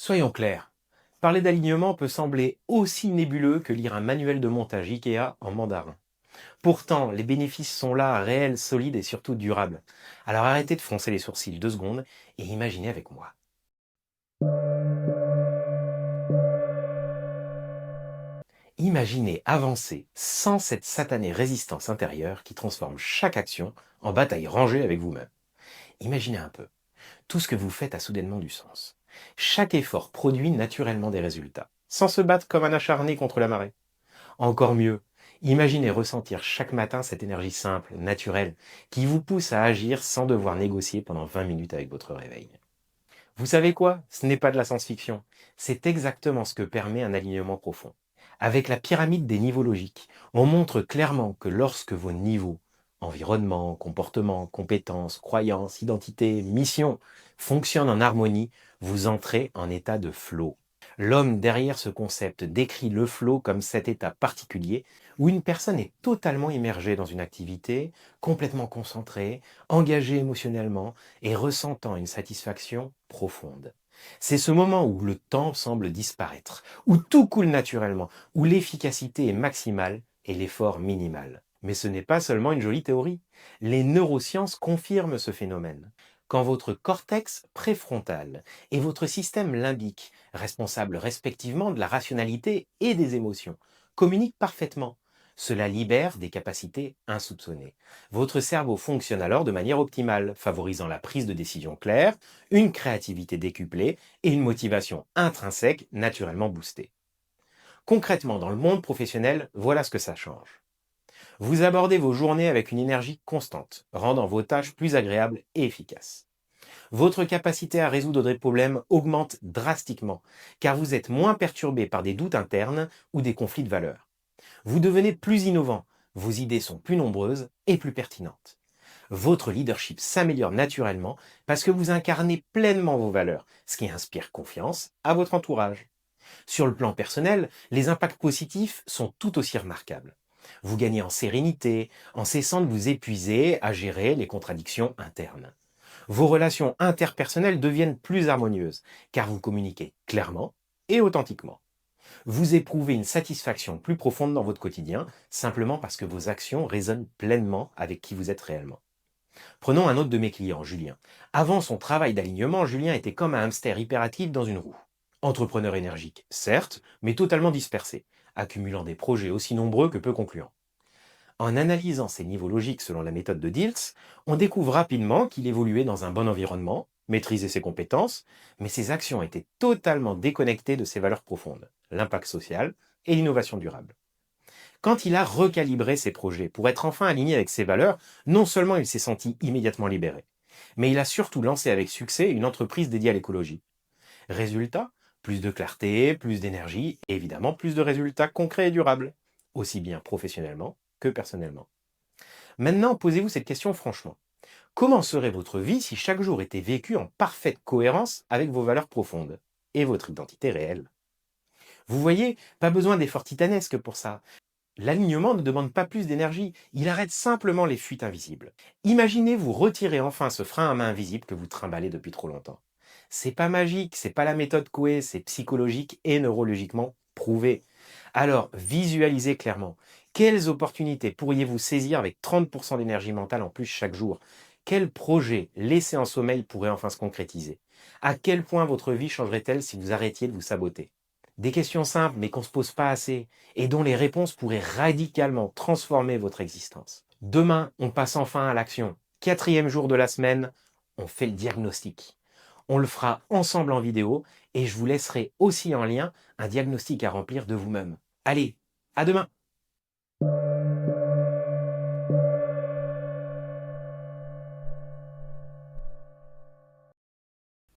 Soyons clairs, parler d'alignement peut sembler aussi nébuleux que lire un manuel de montage IKEA en mandarin. Pourtant, les bénéfices sont là, réels, solides et surtout durables. Alors arrêtez de froncer les sourcils 2 secondes et imaginez avec moi. Imaginez avancer sans cette satanée résistance intérieure qui transforme chaque action en bataille rangée avec vous-même. Imaginez un peu. Tout ce que vous faites a soudainement du sens. Chaque effort produit naturellement des résultats, sans se battre comme un acharné contre la marée. Encore mieux, imaginez ressentir chaque matin cette énergie simple, naturelle, qui vous pousse à agir sans devoir négocier pendant 20 minutes avec votre réveil. Vous savez quoi? Ce n'est pas de la science-fiction. C'est exactement ce que permet un alignement profond. Avec la pyramide des niveaux logiques, on montre clairement que lorsque vos niveaux, environnement, comportement, compétences, croyances, identité, mission, fonctionnent en harmonie, vous entrez en état de flow. L'homme derrière ce concept décrit le flow comme cet état particulier où une personne est totalement immergée dans une activité, complètement concentrée, engagée émotionnellement et ressentant une satisfaction profonde. C'est ce moment où le temps semble disparaître, où tout coule naturellement, où l'efficacité est maximale et l'effort minimal. Mais ce n'est pas seulement une jolie théorie. Les neurosciences confirment ce phénomène. Quand votre cortex préfrontal et votre système limbique, responsables respectivement de la rationalité et des émotions, communiquent parfaitement, cela libère des capacités insoupçonnées. Votre cerveau fonctionne alors de manière optimale, favorisant la prise de décision claire, une créativité décuplée et une motivation intrinsèque naturellement boostée. Concrètement, dans le monde professionnel, voilà ce que ça change. Vous abordez vos journées avec une énergie constante, rendant vos tâches plus agréables et efficaces. Votre capacité à résoudre des problèmes augmente drastiquement, car vous êtes moins perturbé par des doutes internes ou des conflits de valeurs. Vous devenez plus innovant, vos idées sont plus nombreuses et plus pertinentes. Votre leadership s'améliore naturellement parce que vous incarnez pleinement vos valeurs, ce qui inspire confiance à votre entourage. Sur le plan personnel, les impacts positifs sont tout aussi remarquables. Vous gagnez en sérénité, en cessant de vous épuiser à gérer les contradictions internes. Vos relations interpersonnelles deviennent plus harmonieuses, car vous communiquez clairement et authentiquement. Vous éprouvez une satisfaction plus profonde dans votre quotidien, simplement parce que vos actions résonnent pleinement avec qui vous êtes réellement. Prenons un autre de mes clients, Julien. Avant son travail d'alignement, Julien était comme un hamster hyperactif dans une roue. Entrepreneur énergique, certes, mais totalement dispersé, accumulant des projets aussi nombreux que peu concluants. En analysant ses niveaux logiques selon la méthode de Diels, on découvre rapidement qu'il évoluait dans un bon environnement, maîtrisait ses compétences, mais ses actions étaient totalement déconnectées de ses valeurs profondes, l'impact social et l'innovation durable. Quand il a recalibré ses projets pour être enfin aligné avec ses valeurs, non seulement il s'est senti immédiatement libéré, mais il a surtout lancé avec succès une entreprise dédiée à l'écologie. Résultat, plus de clarté, plus d'énergie et évidemment plus de résultats concrets et durables, aussi bien professionnellement que personnellement. Maintenant, posez-vous cette question franchement. Comment serait votre vie si chaque jour était vécu en parfaite cohérence avec vos valeurs profondes et votre identité réelle? Vous voyez, pas besoin d'efforts titanesques pour ça. L'alignement ne demande pas plus d'énergie, il arrête simplement les fuites invisibles. Imaginez vous retirer enfin ce frein à main invisible que vous trimballez depuis trop longtemps. C'est pas magique, c'est pas la méthode Coué, c'est psychologique et neurologiquement prouvé. Alors, visualisez clairement. Quelles opportunités pourriez-vous saisir avec 30% d'énergie mentale en plus chaque jour? Quel projet laissé en sommeil pourrait enfin se concrétiser? À quel point votre vie changerait-elle si vous arrêtiez de vous saboter? Des questions simples mais qu'on ne se pose pas assez et dont les réponses pourraient radicalement transformer votre existence. Demain, on passe enfin à l'action. 4e jour de la semaine, on fait le diagnostic. On le fera ensemble en vidéo et je vous laisserai aussi en lien un diagnostic à remplir de vous-même. Allez, à demain!